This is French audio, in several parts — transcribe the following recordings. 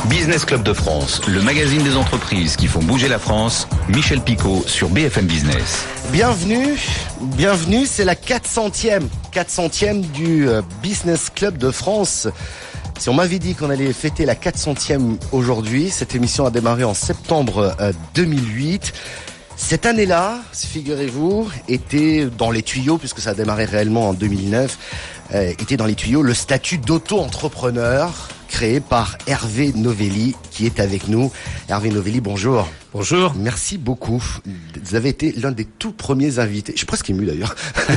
Business Club de France, le magazine des entreprises qui font bouger la France. Michel Picot sur BFM Business. Bienvenue, c'est la 400e du Business Club de France. Si on m'avait dit qu'on allait fêter la 400e aujourd'hui, cette émission a démarré en septembre 2008. Cette année-là, figurez-vous, était dans les tuyaux, puisque ça a démarré réellement en 2009, était dans les tuyaux le statut d'auto-entrepreneur créé par Hervé Novelli, qui est avec nous. Hervé Novelli, bonjour. Bonjour. Merci beaucoup. Vous avez été l'un des tout premiers invités. Je suis presque ému d'ailleurs.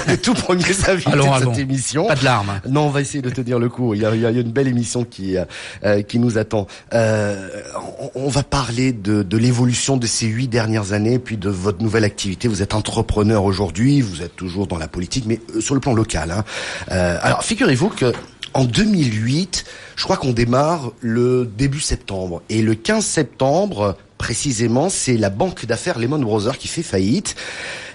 Les tout premiers invités de cette émission. Pas de larmes. Non, on va essayer de tenir le coup. Il y a une belle émission qui nous attend. On va parler de l'évolution de ces 8 dernières années, puis de votre nouvelle activité. Vous êtes entrepreneur aujourd'hui. Vous êtes toujours dans la politique, mais sur le plan local. Alors, figurez-vous que en 2008, je crois qu'on démarre le début septembre. Et le 15 septembre, précisément, c'est la banque d'affaires Lehman Brothers qui fait faillite.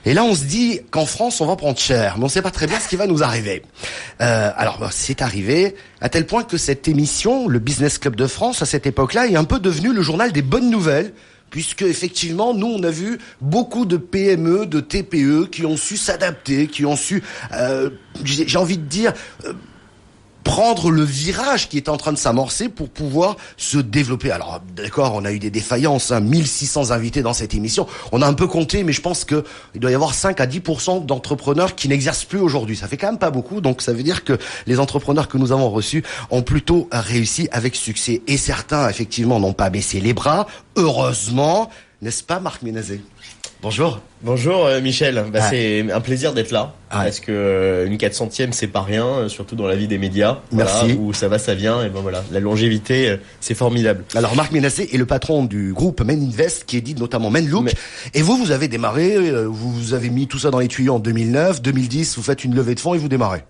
Et là, on se dit qu'en France, on va prendre cher, mais on ne sait pas très bien ce qui va nous arriver. Alors, c'est arrivé à tel point que cette émission, le Business Club de France, à cette époque-là, est un peu devenu le journal des bonnes nouvelles. Puisque effectivement, nous, on a vu beaucoup de PME, de TPE qui ont su s'adapter, qui ont su, j'ai envie de dire, prendre le virage qui est en train de s'amorcer pour pouvoir se développer. Alors, d'accord, on a eu des défaillances, 1600 invités dans cette émission. On a un peu compté, mais je pense que il doit y avoir 5 à 10% d'entrepreneurs qui n'exercent plus aujourd'hui. Ça fait quand même pas beaucoup, donc ça veut dire que les entrepreneurs que nous avons reçus ont plutôt réussi avec succès. Et certains, effectivement, n'ont pas baissé les bras, heureusement. N'est-ce pas, Marc Ménazé ? Bonjour. Bonjour Michel, c'est un plaisir d'être là, parce que une 400e c'est pas rien, surtout dans la vie des médias. Merci. Voilà, où ça va, ça vient, et ben voilà, la longévité c'est formidable. Alors Marc Ménassé est le patron du groupe Men Invest, qui édite notamment Menlook. Et vous avez démarré, vous avez mis tout ça dans les tuyaux en 2009, 2010, vous faites une levée de fonds et vous démarrez.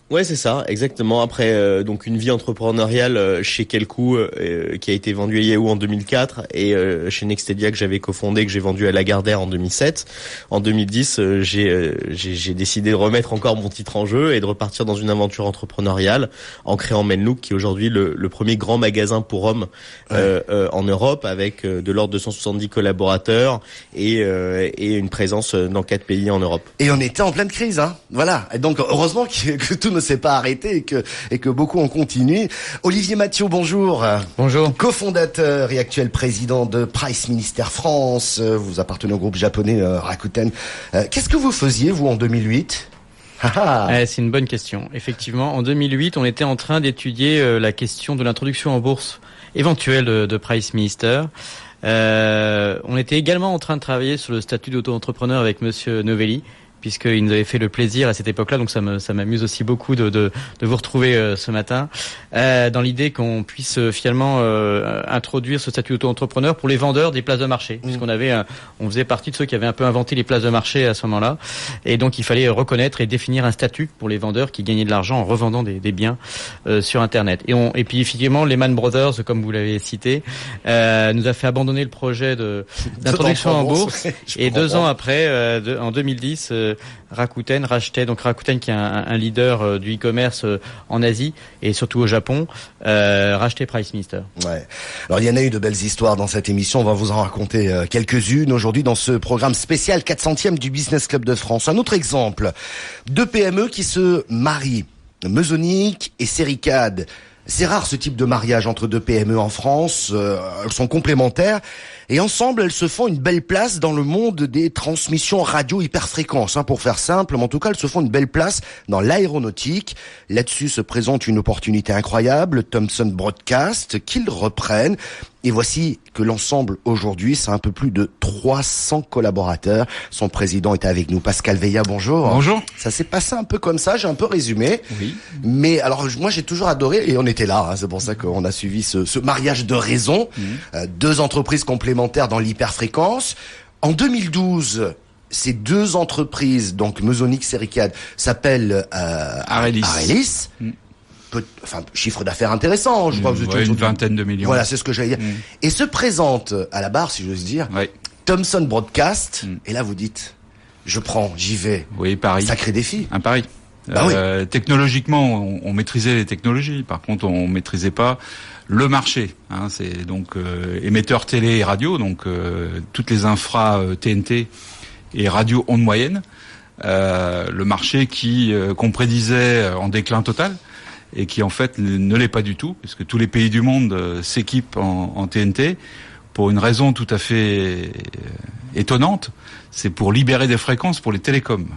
Ouais, c'est ça, exactement. Après donc une vie entrepreneuriale chez Quelcou qui a été vendue à Yahoo en 2004 et chez Nextedia que j'avais cofondé, que j'ai vendu à Lagardère en 2007. En 2010, j'ai décidé de remettre encore mon titre en jeu et de repartir dans une aventure entrepreneuriale en créant Menlook, qui est aujourd'hui le premier grand magasin pour hommes en Europe, avec de l'ordre de 170 collaborateurs et une présence dans 4 pays en Europe. Et on était en pleine crise, voilà. Et donc heureusement que tout ne s'est pas arrêté et que beaucoup ont continué. Olivier Mathieu, bonjour. Bonjour. Cofondateur et actuel président de Price Ministère France. Vous appartenez au groupe japonais Rakuten. Qu'est-ce que vous faisiez, vous, en 2008 ? C'est une bonne question. Effectivement, en 2008, on était en train d'étudier la question de l'introduction en bourse éventuelle de Price Minister. On était également en train de travailler sur le statut d'auto-entrepreneur avec Monsieur Novelli, puisqu'il nous avait fait le plaisir à cette époque-là, donc ça m'amuse aussi beaucoup de vous retrouver ce matin, dans l'idée qu'on puisse finalement introduire ce statut d'auto-entrepreneur pour les vendeurs des places de marché, on faisait partie de ceux qui avaient un peu inventé les places de marché à ce moment-là, et donc il fallait reconnaître et définir un statut pour les vendeurs qui gagnaient de l'argent en revendant des biens sur Internet. Et puis effectivement, Lehman Brothers, comme vous l'avez cité, nous a fait abandonner le projet d'introduction en bourse, et 2 ans après, en 2010, Rakuten rachetait, donc Rakuten qui est un leader du e-commerce en Asie et surtout au Japon, rachetait Price Minister. Ouais. Alors il y en a eu de belles histoires dans cette émission, on va vous en raconter quelques-unes aujourd'hui dans ce programme spécial 400e du Business Club de France. Un autre exemple, 2 PME qui se marient, Mesonic et Sericad. C'est rare ce type de mariage entre 2 PME en France, elles sont complémentaires et ensemble elles se font une belle place dans le monde des transmissions radio hyperfréquences, pour faire simple, mais en tout cas elles se font une belle place dans l'aéronautique. Là-dessus se présente une opportunité incroyable, Thomson Broadcast, qu'ils reprennent. Et voici que l'ensemble aujourd'hui, c'est un peu plus de 300 collaborateurs. Son président est avec nous, Pascal Veillat, bonjour. Bonjour. Ça s'est passé un peu comme ça, j'ai un peu résumé. Oui. Mais alors moi j'ai toujours adoré, et on était là, c'est pour ça qu'on a suivi ce mariage de raison. 2 entreprises complémentaires dans l'hyperfréquence. En 2012... ces 2 entreprises, donc Mesonic, Sericad, s'appellent Arelis. Chiffre d'affaires intéressant, je crois que vous êtes une vingtaine de millions. Voilà, c'est ce que j'allais dire. Et se présente à la barre, si j'ose dire, Thomson Broadcast. Et là, vous dites, je prends, j'y vais. Oui, Paris. Sacré défi. Un pari. Technologiquement, on maîtrisait les technologies. Par contre, on maîtrisait pas le marché, c'est donc émetteur télé et radio, donc toutes les infras TNT et radio onde moyenne, le marché qu'on prédisait en déclin total et qui en fait ne l'est pas du tout, puisque tous les pays du monde s'équipent en TNT pour une raison tout à fait étonnante, c'est pour libérer des fréquences pour les télécoms.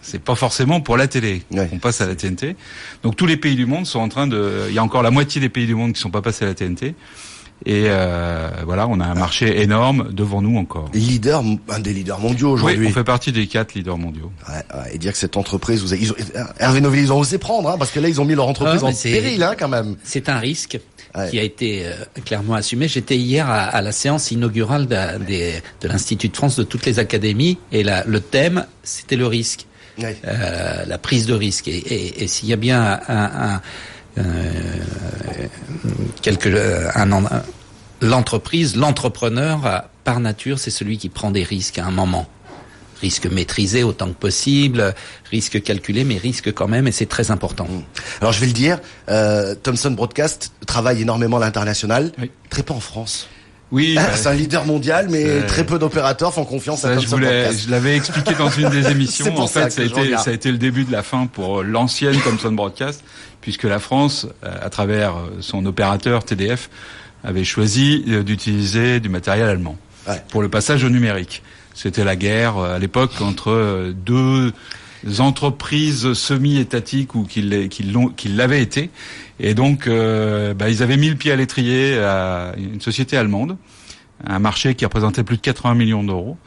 C'est pas forcément pour la télé. On passe à la TNT. Donc tous les pays du monde sont en train il y a encore la moitié des pays du monde qui sont pas passés à la TNT. Et voilà, on a un marché énorme devant nous encore. Un des leaders mondiaux aujourd'hui. Oui, on fait partie des 4 leaders mondiaux. Et dire que cette entreprise, Hervé Novelli, ils ont osé prendre, parce que là, ils ont mis leur entreprise en péril, quand même. C'est un risque qui a été clairement assumé. J'étais hier à la séance inaugurale de l'Institut de France de toutes les académies, et le thème, c'était le risque, la prise de risque. Et s'il y a bien l'entrepreneur, par nature, c'est celui qui prend des risques à un moment. Risque maîtrisé autant que possible, risque calculé, mais risque quand même, et c'est très important. Alors je vais le dire, Thomson Broadcast travaille énormément à l'international, très peu en France. Oui, c'est un leader mondial, mais très peu d'opérateurs font confiance à Thomson Broadcast. Je l'avais expliqué dans une des émissions. En fait, ça a été le début de la fin pour l'ancienne Thomson Broadcast, puisque la France, à travers son opérateur TDF, avait choisi d'utiliser du matériel allemand pour le passage au numérique. C'était la guerre à l'époque entre deux entreprises semi-étatiques ou qui l'avaient été, et donc ils avaient mis le pied à l'étrier à une société allemande, un marché qui représentait plus de 80 millions d'euros.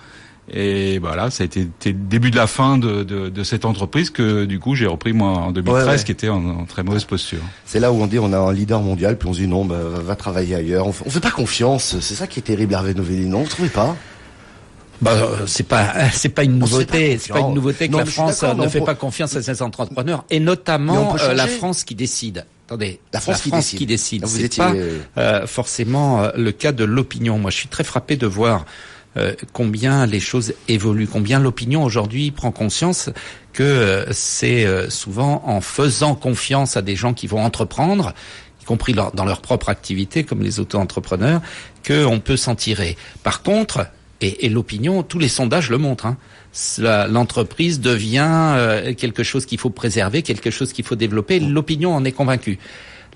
Et voilà, ça a été le début de la fin de cette entreprise que du coup j'ai repris moi en 2013, qui était en très mauvaise posture. C'est là où on dit on a un leader mondial, puis on se dit non, va travailler ailleurs. On fait pas confiance. C'est ça qui est terrible, Hervé Novelli. Non, vous trouvez pas? C'est pas une nouveauté. C'est pas une nouveauté que la France ne fait pas confiance à ses entrepreneurs, et notamment la France qui décide. Attendez, la France qui décide. C'est pas forcément le cas de l'opinion. Moi, je suis très frappé de voir combien les choses évoluent, combien l'opinion aujourd'hui prend conscience que c'est souvent en faisant confiance à des gens qui vont entreprendre, y compris dans leur propre activité, comme les auto-entrepreneurs, qu'on peut s'en tirer. Par contre, et l'opinion, tous les sondages le montrent, l'entreprise devient quelque chose qu'il faut préserver, quelque chose qu'il faut développer. L'opinion en est convaincue.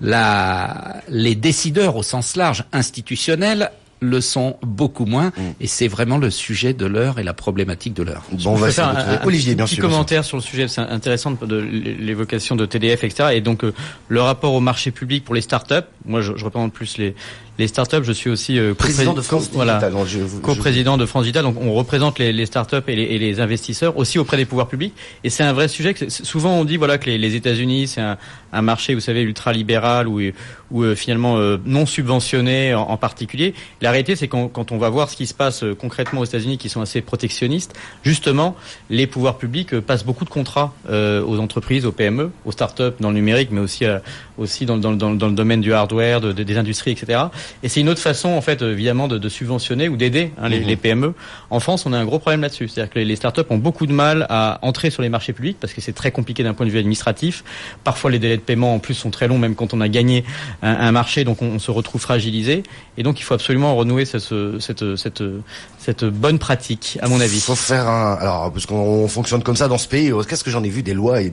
Les décideurs au sens large, institutionnels, le sont beaucoup moins, et c'est vraiment le sujet de l'heure et la problématique de l'heure. Bon, on va faire Olivier, bien sûr. Un petit commentaire sur le sujet, c'est intéressant de l'évocation de TDF, etc. Et donc le rapport au marché public pour les startups. Moi, je représente plus les startups. Je suis aussi président de France Digital. Co-président de France Digital. Donc on représente les startups et les investisseurs aussi auprès des pouvoirs publics. Et c'est un vrai sujet. Souvent on dit que les États-Unis c'est un marché, vous savez, ultra-libéral ou finalement non subventionné en particulier. La réalité, c'est quand on va voir ce qui se passe concrètement aux États-Unis, qui sont assez protectionnistes, justement, les pouvoirs publics passent beaucoup de contrats aux entreprises, aux PME, aux startups dans le numérique, mais aussi dans le domaine du hardware, des industries, etc. Et c'est une autre façon, en fait, évidemment, de subventionner ou d'aider les PME. En France, on a un gros problème là-dessus. C'est-à-dire que les startups ont beaucoup de mal à entrer sur les marchés publics parce que c'est très compliqué d'un point de vue administratif. Parfois, les délais de paiement, en plus, sont très longs, même quand on a gagné un marché, donc on se retrouve fragilisé. Et donc, il faut absolument renouer cette bonne pratique, à mon avis. Il faut faire alors, parce qu'on fonctionne comme ça dans ce pays. Qu'est-ce que j'en ai vu des lois et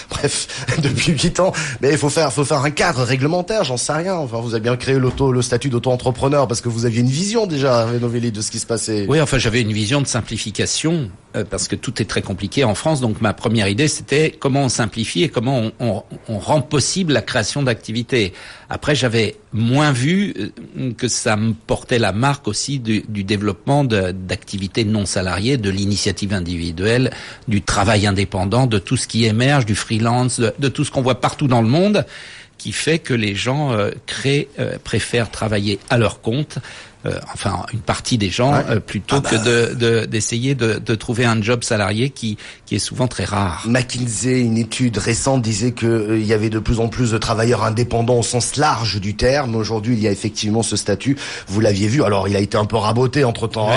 bref, depuis 8 ans. Mais il faut faire un cadre réglementaire, j'en sais rien. Enfin, vous avez bien créé le statut d'auto-entrepreneur parce que vous aviez une vision déjà, Hervé Novelli, de ce qui se passait. Oui, enfin, j'avais une vision de simplification, parce que tout est très compliqué en France. Donc, ma première idée, c'était comment on simplifie et comment on rend possible la création d'activités. Après, j'avais moins vu que ça me portait la marque aussi du développement d'activités non salariées, de l'initiative individuelle, du travail indépendant, de tout ce qui émerge, du freelance, de tout ce qu'on voit partout dans le monde, qui fait que les gens préfèrent travailler à leur compte enfin une partie des gens, plutôt que d'essayer de trouver un job salarié qui est souvent très rare. McKinsey, une étude récente disait que il y avait de plus en plus de travailleurs indépendants au sens large du terme. Aujourd'hui, il y a effectivement ce statut. Vous l'aviez vu. Alors, il a été un peu raboté entre-temps.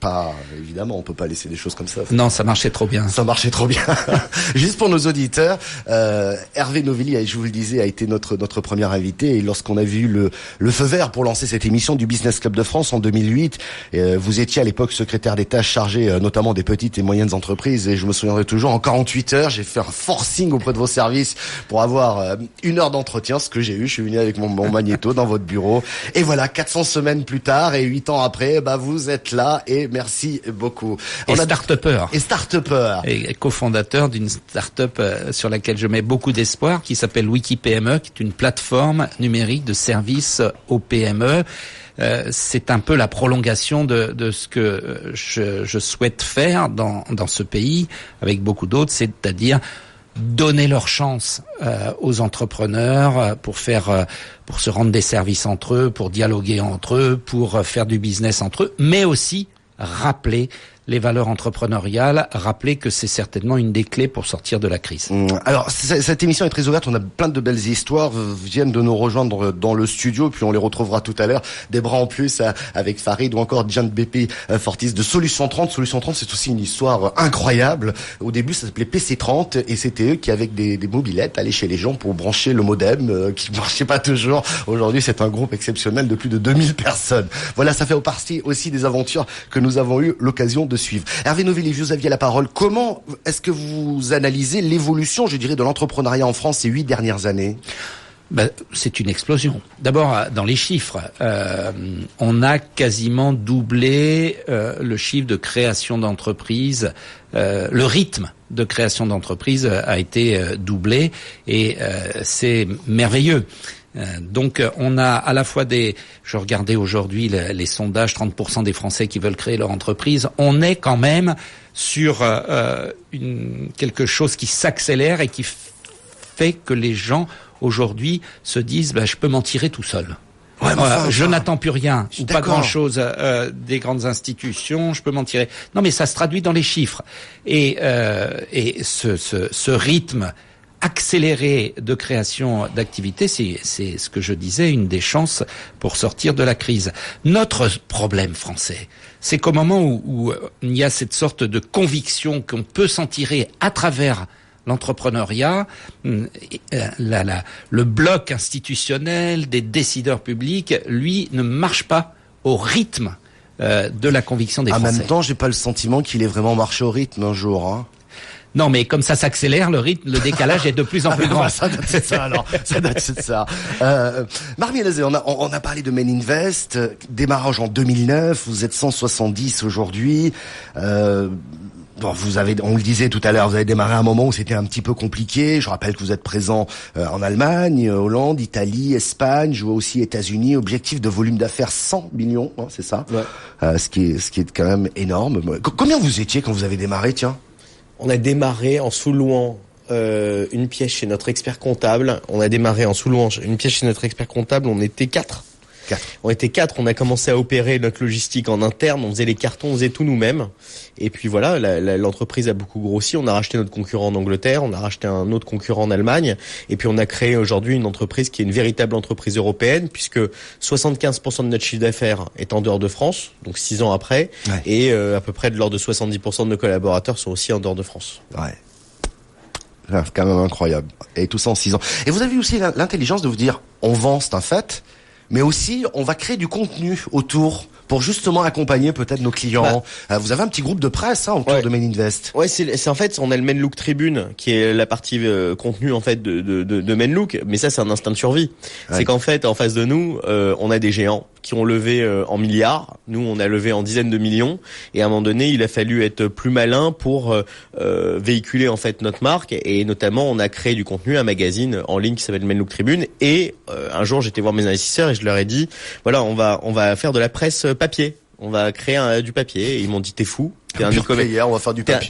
Pas évidemment, on peut pas laisser des choses comme ça. Non, ça marchait trop bien. Ça marchait trop bien. Juste pour nos auditeurs, Hervé Novelli, je vous le disais, a été notre premier invité. Et lorsqu'on a vu le feu vert pour lancer cette émission du Business Club de France en 2008, vous étiez à l'époque secrétaire d'État chargé notamment des petites et moyennes entreprises. Et je me souviendrai toujours, en 48 heures, j'ai fait un forcing auprès de vos services pour avoir 1 heure d'entretien, ce que j'ai eu. Je suis venu avec mon magnéto dans votre bureau. Et voilà, 400 semaines plus tard et 8 ans après, vous êtes là et merci beaucoup. Et start-upper. Et cofondateur d'une start-up sur laquelle je mets beaucoup d'espoir, qui s'appelle WikiPME, qui est une plateforme numérique de services aux PME. C'est un peu la prolongation de ce que je souhaite faire dans ce pays, avec beaucoup d'autres, c'est-à-dire donner leur chance aux entrepreneurs pour se rendre des services entre eux, pour dialoguer entre eux, pour faire du business entre eux, mais aussi rappeler les valeurs entrepreneuriales, rappeler que c'est certainement une des clés pour sortir de la crise. Alors, cette émission est très ouverte, on a plein de belles histoires, viennent de nous rejoindre dans le studio, puis on les retrouvera tout à l'heure, des bras en plus avec Farid ou encore Gian Beppe Fortis de Solution 30. Solution 30, c'est aussi une histoire incroyable. Au début, ça s'appelait PC30 et c'était eux qui, avec des mobilettes, allaient chez les gens pour brancher le modem qui marchait pas toujours. Aujourd'hui, c'est un groupe exceptionnel de plus de 2000 personnes. Voilà, ça fait partie aussi des aventures que nous avons eu l'occasion de suivre. Hervé Novelli, vous aviez la parole. Comment est-ce que vous analysez l'évolution, je dirais, de l'entrepreneuriat en France ces 8 dernières années ? C'est une explosion. D'abord, dans les chiffres, on a quasiment doublé le chiffre de création d'entreprises. Le rythme de création d'entreprises a été doublé et c'est merveilleux. Donc on a à la fois je regardais aujourd'hui les sondages, 30% des Français qui veulent créer leur entreprise. On est quand même sur quelque chose qui s'accélère et qui fait que les gens aujourd'hui se disent je peux m'en tirer tout seul. Je n'attends plus rien, ou pas grand-chose des grandes institutions, je peux m'en tirer. Non, mais ça se traduit dans les chiffres. Et ce rythme accéléré de création d'activités, c'est ce que je disais, une des chances pour sortir de la crise. Notre problème français, c'est qu'au moment où il y a cette sorte de conviction qu'on peut s'en tirer à travers l'entrepreneuriat, le bloc institutionnel des décideurs publics, lui, ne marche pas au rythme de la conviction des Français. En même temps, j'ai pas le sentiment qu'il ait vraiment marché au rythme un jour. Non, mais comme ça s'accélère, le rythme, le décalage est de plus en plus grand. Ça doit être ça, alors. Ça doit être ça. Marmielazé, on a parlé de Men Invest, démarrage en 2009, vous êtes 170 aujourd'hui. On le disait tout à l'heure, vous avez démarré à un moment où c'était un petit peu compliqué. Je rappelle que vous êtes présent en Allemagne, Hollande, Italie, Espagne, jouez aussi États-Unis. Objectif de volume d'affaires 100 millions, c'est ça. Ouais. Ce qui est quand même énorme. Combien vous étiez quand vous avez démarré, tiens? On a démarré en sous-louant une pièce chez notre expert comptable. On était 4. On était 4, on a commencé à opérer notre logistique en interne, on faisait les cartons, on faisait tout nous-mêmes. Et puis voilà, l'entreprise a beaucoup grossi, on a racheté notre concurrent en Angleterre, on a racheté un autre concurrent en Allemagne, et puis on a créé aujourd'hui une entreprise qui est une véritable entreprise européenne, puisque 75% de notre chiffre d'affaires est en dehors de France, donc 6 ans après, et à peu près de l'ordre de 70% de nos collaborateurs sont aussi en dehors de France. Ouais. C'est quand même incroyable. Et tout ça en 6 ans. Et vous avez aussi l'intelligence de vous dire, on vend, c'est un fait, mais aussi on va créer du contenu autour pour justement accompagner peut-être nos clients. Vous avez un petit groupe de presse autour de Men Invest. Ouais, c'est en fait on a le Men Look Tribune qui est la partie contenu en fait de Men Look, mais ça c'est un instinct de survie. Ouais. C'est qu'en fait en face de nous, on a des géants qui ont levé en milliards. Nous on a levé en dizaines de millions et à un moment donné, il a fallu être plus malin pour véhiculer en fait notre marque et notamment on a créé du contenu, un magazine en ligne qui s'appelle Men Look Tribune et un jour j'étais voir mes investisseurs et je leur ai dit voilà, on va faire de la presse papier. On va créer du papier. Et ils m'ont dit t'es fou. T'es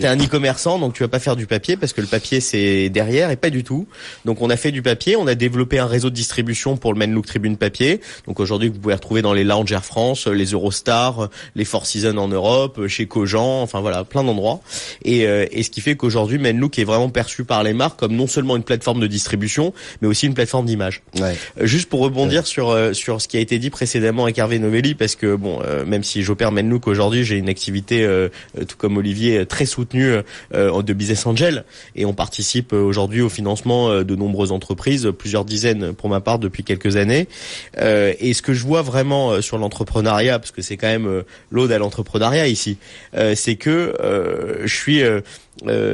un e-commerçant, donc tu vas pas faire du papier parce que le papier c'est derrière et pas du tout. Donc on a fait du papier, on a développé un réseau de distribution pour le Menlook Tribune papier. Donc aujourd'hui vous pouvez retrouver dans les lounges Air France, les Eurostars, les Four Seasons en Europe, chez Cogent, enfin voilà, plein d'endroits. Et ce qui fait qu'aujourd'hui Menlook est vraiment perçu par les marques comme non seulement une plateforme de distribution, mais aussi une plateforme d'image. Ouais. Juste pour rebondir sur ce qui a été dit précédemment avec Hervé Novelli, parce que même si j'opère Menlook aujourd'hui, j'ai une activité tout comme Olivier très soutenue de Business Angel, et on participe aujourd'hui au financement de nombreuses entreprises, plusieurs dizaines pour ma part depuis quelques années. Et ce que je vois vraiment sur l'entrepreneuriat, parce que c'est quand même l'ode à l'entrepreneuriat ici, c'est que je suis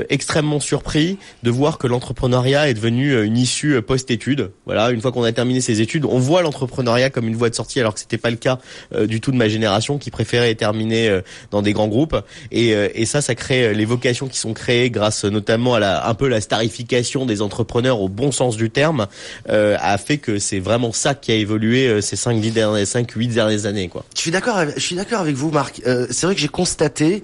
extrêmement surpris de voir que l'entrepreneuriat est devenu une issue post-études. Voilà, une fois qu'on a terminé ses études, on voit l'entrepreneuriat comme une voie de sortie, alors que c'était pas le cas du tout de ma génération qui préférait terminer dans des grands groupes. Et ça crée les vocations qui sont créées grâce notamment à un peu la starification des entrepreneurs au bon sens du terme, a fait que c'est vraiment ça qui a évolué ces 5-8 dernières années, quoi. Je suis d'accord avec vous, Marc. C'est vrai que j'ai constaté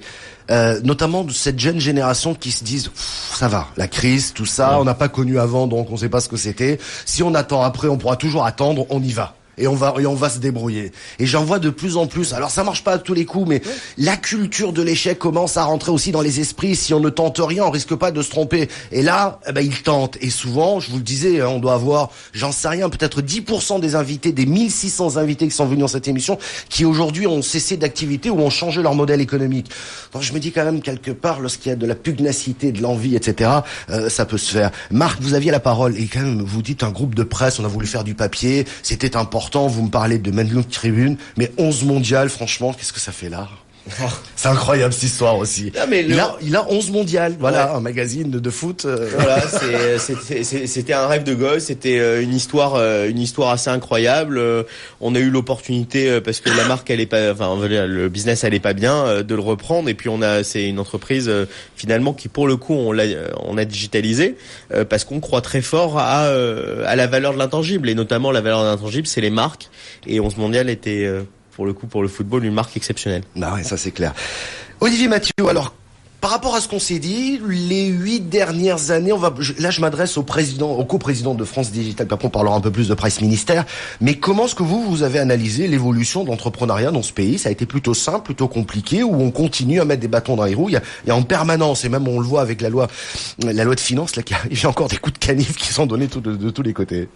notamment de cette jeune génération qui se disent ça va, la crise, tout ça, on n'a pas connu avant, donc on sait pas ce que c'était. Si on attend après, on pourra toujours attendre, on y va. Et on va se débrouiller. Et j'en vois de plus en plus. Alors ça marche pas à tous les coups, mais la culture de l'échec commence à rentrer aussi dans les esprits. Si on ne tente rien, on risque pas de se tromper. Et là, ils tentent. Et souvent, je vous le disais, on doit avoir, j'en sais rien, peut-être 10% des invités, des 1600 invités qui sont venus dans cette émission, qui aujourd'hui ont cessé d'activité ou ont changé leur modèle économique. Donc je me dis quand même quelque part, lorsqu'il y a de la pugnacité, de l'envie, etc., ça peut se faire. Marc, vous aviez la parole et quand même, vous dites un groupe de presse, on a voulu faire du papier, c'était important. Vous me parlez de Menlook Tribune, mais 11 mondiales, franchement, qu'est-ce que ça fait là? C'est incroyable cette histoire aussi. Non, mais il a 11 mondiales, voilà, un magazine de foot. Voilà, c'était un rêve de gosse, c'était une histoire assez incroyable. On a eu l'opportunité parce que la marque le business allait pas bien, de le reprendre, et puis c'est une entreprise finalement qui pour le coup on a digitalisé parce qu'on croit très fort à la valeur de l'intangible, et notamment la valeur de l'intangible, c'est les marques, et 11 mondiales était pour le football, une marque exceptionnelle. Ah ouais, ça c'est clair. Olivier Mathieu, alors, par rapport à ce qu'on s'est dit, les 8 dernières années, là je m'adresse au coprésident de France Digital, puis après on parlera un peu plus de Price Ministère, mais comment est-ce que vous avez analysé l'évolution de l'entrepreneuriat dans ce pays? Ça a été plutôt simple, plutôt compliqué, ou on continue à mettre des bâtons dans les roues? Il y a en permanence, et même on le voit avec la loi de finances, là, il y a encore des coups de canif qui sont donnés de tous les côtés.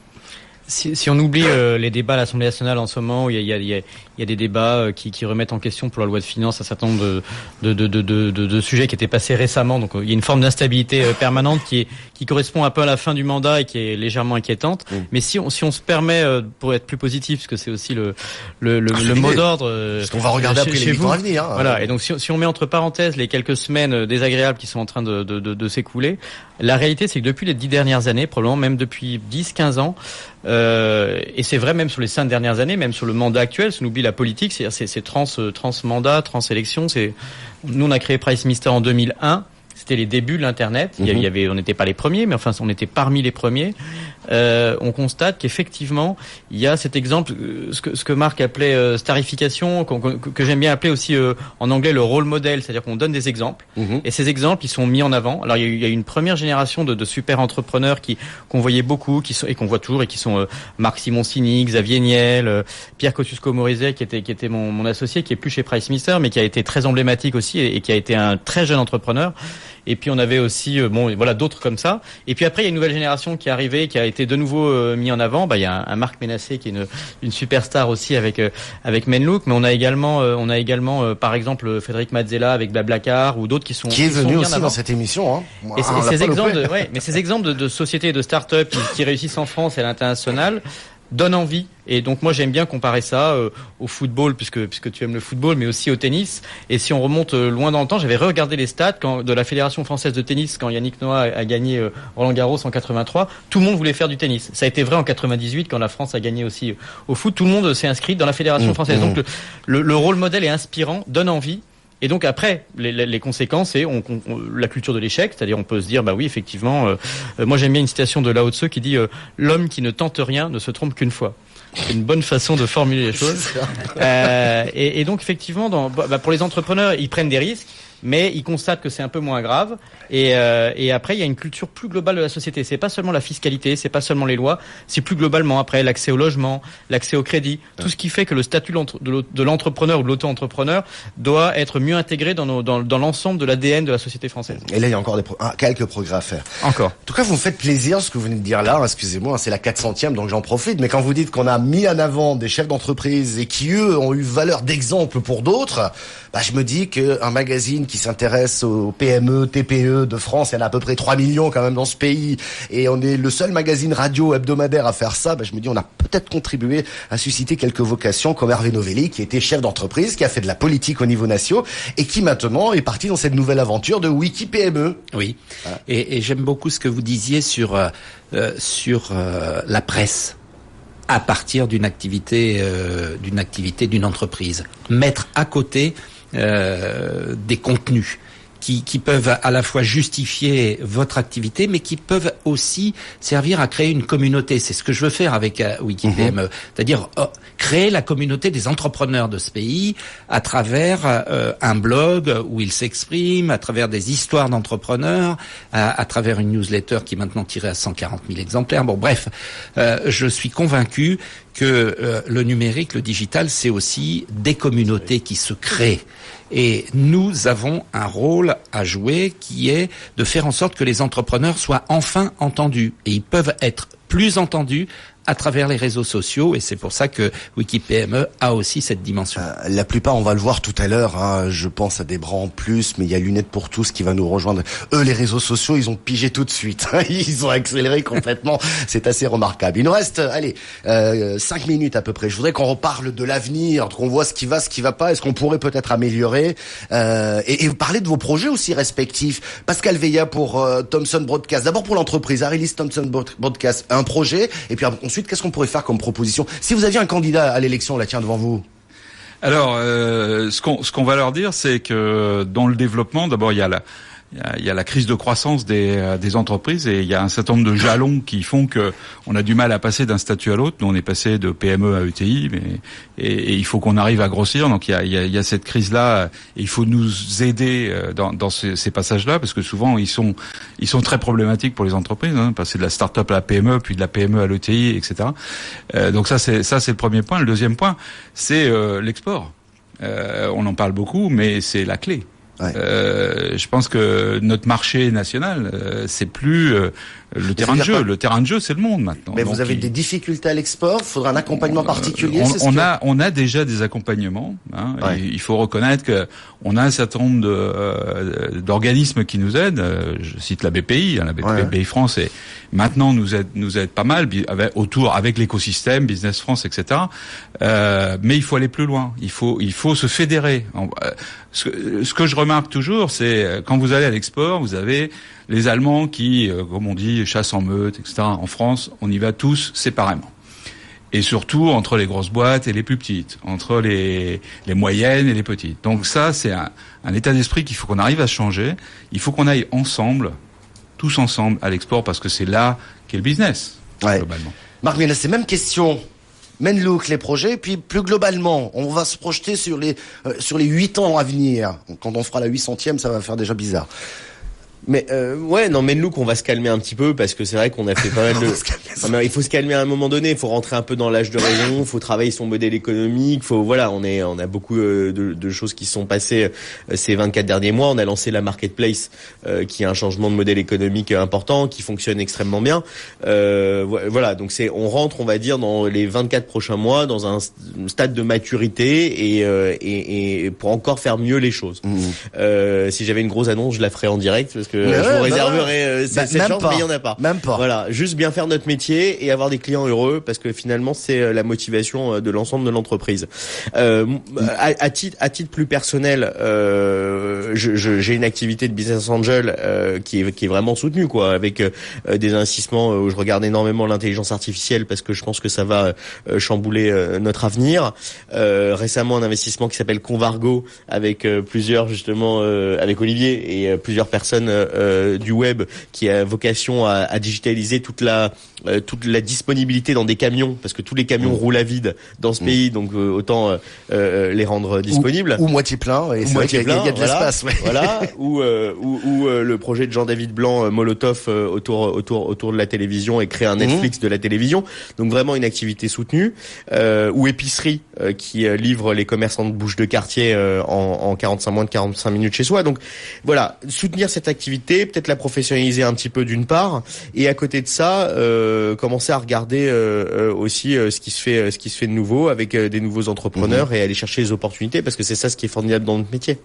Si on oublie les débats à l'Assemblée nationale en ce moment, où il y a des débats qui remettent en question pour la loi de finances un certain nombre de sujets qui étaient passés récemment, donc il y a une forme d'instabilité permanente qui correspond un peu à la fin du mandat et qui est légèrement inquiétante. Mais si on se permet, pour être plus positif, parce que c'est aussi le mot d'ordre, parce qu'on va regarder après les 8 ans à venir. Voilà. Et donc si on met entre parenthèses les quelques semaines désagréables qui sont en train de s'écouler, la réalité c'est que depuis les 10 dernières années, probablement même depuis 10-15 ans, et c'est vrai même sur les 5 dernières années, même sur le mandat actuel, si on oublie la politique, c'est trans-mandat, trans-élection. Nous on a créé Price Minister en 2001. C'était les débuts de l'internet. On n'était pas les premiers, mais enfin on était parmi les premiers. On constate qu'effectivement il y a cet exemple, ce que Marc appelait starification, que j'aime bien appeler aussi en anglais le role model, c'est-à-dire qu'on donne des exemples, et ces exemples ils sont mis en avant. Alors il y a eu une première génération de super entrepreneurs qu'on voyait beaucoup, et qu'on voit toujours, et qui sont Marc Simoncini, Xavier Niel, Pierre Kosciusko-Morizet qui était mon associé, qui est plus chez Price Minister, mais qui a été très emblématique aussi et qui a été un très jeune entrepreneur. Et puis on avait aussi d'autres comme ça. Et puis après il y a une nouvelle génération qui est arrivée, qui a été de nouveau mis en avant. Il y a un Marc Ménassé qui est une superstar aussi avec Menlook, mais on a également par exemple Frédéric Mazzella avec Blablacar, ou d'autres qui est venu aussi dans cette émission. Hein. Et ces exemples de sociétés et de start-up qui réussissent en France et à l'international donne envie. Et donc moi j'aime bien comparer ça au football, puisque tu aimes le football, mais aussi au tennis. Et si on remonte loin dans le temps, j'avais regardé les stats de la Fédération française de tennis quand Yannick Noah a gagné Roland Garros en 83. Tout le monde voulait faire du tennis. Ça a été vrai en 98 quand la France a gagné aussi au foot. Tout le monde s'est inscrit dans la Fédération française. Donc le rôle modèle est inspirant, donne envie. Et donc après, les conséquences, c'est la culture de l'échec, c'est-à-dire on peut se dire, bah oui, effectivement, moi j'aime bien une citation de Lao Tse qui dit l'homme qui ne tente rien ne se trompe qu'une fois. C'est une bonne façon de formuler les choses. Et donc effectivement, pour les entrepreneurs, ils prennent des risques. mais ils constatent que c'est un peu moins grave. Et après, il y a une culture plus globale de la société. C'est pas seulement la fiscalité, c'est pas seulement les lois, c'est plus globalement après l'accès au logement, l'accès au crédit, tout ce qui fait que le statut de l'entrepreneur ou de l'auto-entrepreneur doit être mieux intégré dans l'ensemble de l'ADN de la société française. Et là, il y a encore quelques progrès à faire. Encore. En tout cas, vous me faites plaisir ce que vous venez de dire là. Excusez-moi, c'est la 400e, donc j'en profite. Mais quand vous dites qu'on a mis en avant des chefs d'entreprise et qui, eux, ont eu valeur d'exemple pour d'autres, je me dis qu'un magazine qui s'intéresse aux PME, TPE de France, il y en a à peu près 3 millions quand même dans ce pays, et on est le seul magazine radio hebdomadaire à faire ça, je me dis on a peut-être contribué à susciter quelques vocations comme Hervé Novelli, qui était chef d'entreprise, qui a fait de la politique au niveau national, et qui maintenant est parti dans cette nouvelle aventure de Wiki PME. Oui, voilà. Et j'aime beaucoup ce que vous disiez sur la presse à partir d'une activité d'une entreprise. Mettre à côté des contenus qui peuvent à la fois justifier votre activité, mais qui peuvent aussi servir à créer une communauté. C'est ce que je veux faire avec Wiki PME. C'est-à-dire créer la communauté des entrepreneurs de ce pays à travers un blog où ils s'expriment, à travers des histoires d'entrepreneurs, à travers une newsletter qui est maintenant tirée à 140 000 exemplaires. Bon, bref, je suis convaincu que le numérique, le digital, c'est aussi des communautés qui se créent. Et nous avons un rôle à jouer qui est de faire en sorte que les entrepreneurs soient enfin entendus. Et ils peuvent être plus entendus à travers les réseaux sociaux, et c'est pour ça que Wiki PME a aussi cette dimension. La plupart, on va le voir tout à l'heure, je pense à des bras en plus, mais il y a Lunettes pour tous qui va nous rejoindre. Eux, les réseaux sociaux, ils ont pigé tout de suite. Ils ont accéléré complètement. C'est assez remarquable. Il nous reste, 5 minutes à peu près. Je voudrais qu'on reparle de l'avenir, qu'on voit ce qui va pas, est-ce qu'on pourrait peut-être améliorer, et parler de vos projets aussi respectifs. Pascal Veillat pour Thomson Broadcast. D'abord pour l'entreprise, Arélis Thomson Broadcast, un projet, et puis ensuite, qu'est-ce qu'on pourrait faire comme proposition? Si vous aviez un candidat à l'élection, là, tiens, devant vous. Alors, ce qu'on va leur dire, c'est que dans le développement, d'abord, il y a la crise de croissance des entreprises, et il y a un certain nombre de jalons qui font que on a du mal à passer d'un statut à l'autre. Nous, on est passé de PME à ETI, et il faut qu'on arrive à grossir. Donc il y a cette crise-là, et il faut nous aider dans ces passages-là, parce que souvent ils sont très problématiques pour les entreprises, passer de la start-up à la PME, puis de la PME à l'ETI, etc. Donc ça c'est le premier point. Le deuxième point, c'est l'export. On en parle beaucoup, mais c'est la clé. Ouais. Je pense que notre marché national, c'est plus le terrain de jeu. Le terrain de jeu, c'est le monde maintenant. Mais donc, vous avez des difficultés à l'export. Il faudra un accompagnement particulier. On a déjà des accompagnements. Ouais. Il faut reconnaître que on a un certain nombre d'organismes qui nous aident. Je cite la BPI, la BPI France, et maintenant nous aide pas mal avec l'écosystème Business France, etc. Mais il faut aller plus loin. Il faut se fédérer. Ce que je remarque toujours, c'est quand vous allez à l'export, vous avez les Allemands qui, comme on dit, chassent en meute, etc. En France, on y va tous séparément. Et surtout entre les grosses boîtes et les plus petites, entre les moyennes et les petites. Donc ça, c'est un état d'esprit qu'il faut qu'on arrive à changer. Il faut qu'on aille ensemble, tous ensemble, à l'export, parce que c'est là qu'est le business, globalement. Marc, mais là, c'est même question. Menlook, les projets, puis plus globalement, on va se projeter sur les 8 ans à venir. Quand on fera la 800e, ça va faire déjà bizarre. Mais Menlook, on va se calmer un petit peu, parce que c'est vrai qu'on a fait pas mal de. Il faut se calmer à un moment donné. Il faut rentrer un peu dans l'âge de raison. Il faut travailler son modèle économique. On a beaucoup de choses qui se sont passées ces 24 derniers mois. On a lancé la marketplace, qui est un changement de modèle économique important, qui fonctionne extrêmement bien. Voilà. Donc on rentre, on va dire, dans les 24 prochains mois, dans un stade de maturité et pour encore faire mieux les choses. Si j'avais une grosse annonce, je la ferais en direct, parce que je vous réserverai cette chance, mais il y en a pas. Même pas. Voilà, juste bien faire notre métier et avoir des clients heureux, parce que finalement c'est la motivation de l'ensemble de l'entreprise. À titre plus personnel, j'ai une activité de business angel qui est vraiment soutenue, quoi, avec des investissements où je regarde énormément l'intelligence artificielle, parce que je pense que ça va chambouler notre avenir. Récemment, un investissement qui s'appelle Convargo, avec plusieurs, justement, avec Olivier et plusieurs personnes du web qui a vocation à digitaliser toute la disponibilité dans des camions, parce que tous les camions roulent à vide dans ce pays, donc autant les rendre disponibles. Ou moitié plein, et c'est vrai qu'il y a de l'espace. Ouais. Voilà. Ou le projet de Jean-David Blanc, Molotov, autour de la télévision, et créer un Netflix de la télévision. Donc vraiment une activité soutenue. Ou Épicerie, qui livre les commerçants de bouche de quartier en moins de 45 minutes chez soi. Donc voilà, soutenir cette activité, peut-être la professionnaliser un petit peu d'une part, et à côté de ça, commencer à regarder aussi ce qui se fait de nouveau avec des nouveaux entrepreneurs et aller chercher les opportunités, parce que c'est ça ce qui est formidable dans notre métier.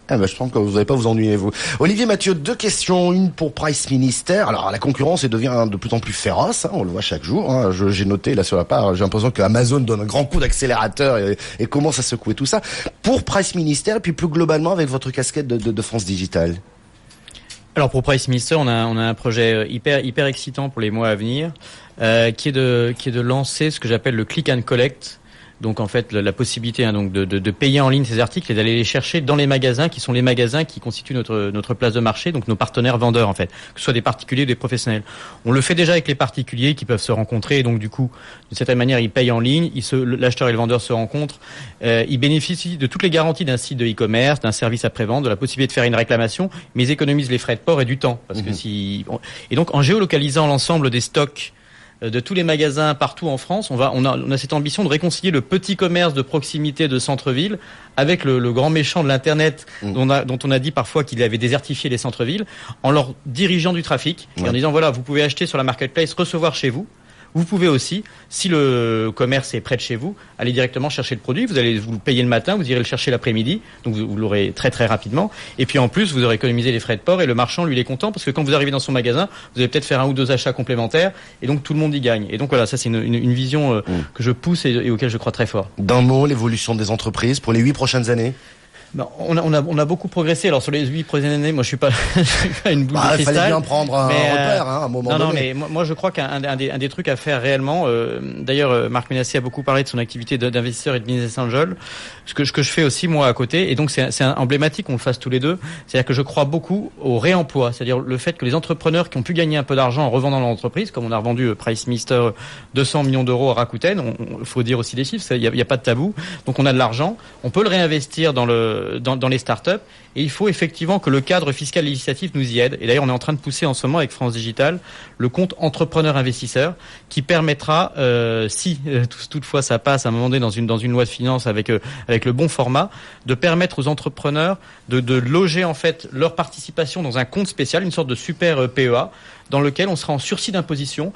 Je pense que vous n'allez pas vous ennuyer, vous. Olivier Mathieu, 2 questions, une pour Price Minister. Alors, la concurrence devient de plus en plus féroce, on le voit chaque jour. J'ai noté là sur la part, j'ai l'impression que Amazon donne un grand coup d'accélérateur et commence à secouer tout ça. Pour Price Minister, et puis plus globalement avec votre casquette de France Digital. Alors pour Price Minister, on a un projet hyper excitant pour les mois à venir, qui est de lancer ce que j'appelle le click and collect. Donc en fait la possibilité donc de payer en ligne ces articles et d'aller les chercher dans les magasins qui sont les magasins qui constituent notre place de marché, donc nos partenaires vendeurs en fait, que ce soit des particuliers ou des professionnels. On le fait déjà avec les particuliers qui peuvent se rencontrer, et donc du coup de certaine manière ils payent en ligne, l'acheteur et le vendeur se rencontrent, ils bénéficient de toutes les garanties d'un site de e-commerce, d'un service après-vente, de la possibilité de faire une réclamation, mais ils économisent les frais de port et du temps, parce que et donc en géolocalisant l'ensemble des stocks de tous les magasins partout en France, on a cette ambition de réconcilier le petit commerce de proximité de centre-ville avec le grand méchant de l'internet dont on a dit parfois qu'il avait désertifié les centres-villes, en leur dirigeant du trafic et en disant voilà, vous pouvez acheter sur la marketplace, recevoir chez vous. Vous pouvez aussi, si le commerce est près de chez vous, aller directement chercher le produit. Vous allez vous le payer le matin, vous irez le chercher l'après-midi, donc vous l'aurez très très rapidement. Et puis en plus, vous aurez économisé les frais de port, et le marchand, lui, il est content, parce que quand vous arrivez dans son magasin, vous allez peut-être faire 1 ou 2 achats complémentaires, et donc tout le monde y gagne. Et donc voilà, ça c'est une vision que je pousse et auquel je crois très fort. D'un mot, l'évolution des entreprises pour les 8 prochaines années. On a beaucoup progressé. Alors sur les 8 prochaines années, moi je suis pas une boule de cristal. Il fallait bien prendre un repère, à un moment donné. Non, mais moi je crois qu'un des trucs à faire réellement. D'ailleurs, Marc Ménassé a beaucoup parlé de son activité d'investisseur et de business angel. Ce que je fais aussi moi à côté, et donc c'est emblématique qu'on le fasse tous les deux. C'est-à-dire que je crois beaucoup au réemploi, c'est-à-dire le fait que les entrepreneurs qui ont pu gagner un peu d'argent en revendant leur entreprise, comme on a revendu Price Minister 200 millions d'euros à Rakuten, il faut dire aussi des chiffres, il y a pas de tabou. Donc on a de l'argent, on peut le réinvestir dans les startups, et il faut effectivement que le cadre fiscal et législatif nous y aide. Et d'ailleurs, on est en train de pousser en ce moment avec France Digital le compte entrepreneur-investisseur qui permettra, si toutefois ça passe à un moment donné dans une loi de finances avec le bon format, de permettre aux entrepreneurs de loger en fait leur participation dans un compte spécial, une sorte de super PEA, dans lequel on sera en sursis d'imposition.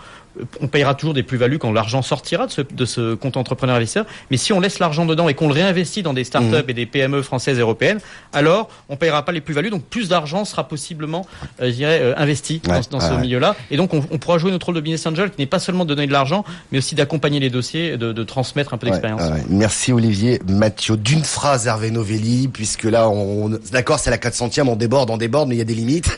On payera toujours des plus-values quand l'argent sortira de ce compte entrepreneur investisseur, mais si on laisse l'argent dedans et qu'on le réinvestit dans des startups et des PME françaises et européennes, alors on payera pas les plus-values, donc plus d'argent sera possiblement, investi dans ce milieu-là, et donc on pourra jouer notre rôle de business angel, qui n'est pas seulement de donner de l'argent, mais aussi d'accompagner les dossiers, de transmettre un peu d'expérience. Merci Olivier Mathieu. D'une phrase, Hervé Novelli, puisque là, d'accord, c'est la 400e, on déborde, mais il y a des limites.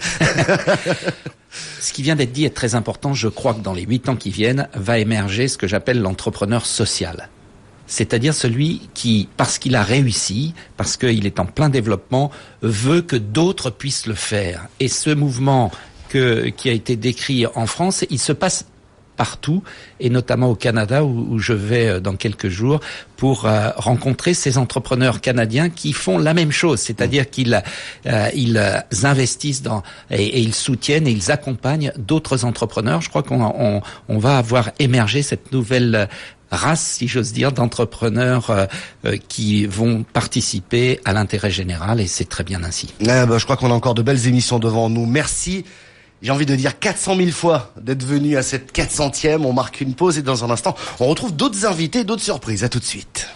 Ce qui vient d'être dit est très important. Je crois que dans les 8 ans qui viennent, va émerger ce que j'appelle l'entrepreneur social. C'est-à-dire celui qui, parce qu'il a réussi, parce qu'il est en plein développement, veut que d'autres puissent le faire. Et ce mouvement qui a été décrit en France, il se passe partout, et notamment au Canada où je vais dans quelques jours pour rencontrer ces entrepreneurs canadiens qui font la même chose, c'est-à-dire qu'ils investissent et ils soutiennent et ils accompagnent d'autres entrepreneurs. Je crois qu'on va avoir émergé cette nouvelle race, si j'ose dire, d'entrepreneurs qui vont participer à l'intérêt général, et c'est très bien ainsi. Je crois qu'on a encore de belles émissions devant nous. Merci. J'ai envie de dire 400 000 fois d'être venu à cette 400e. On marque une pause et dans un instant, on retrouve d'autres invités, d'autres surprises. À tout de suite.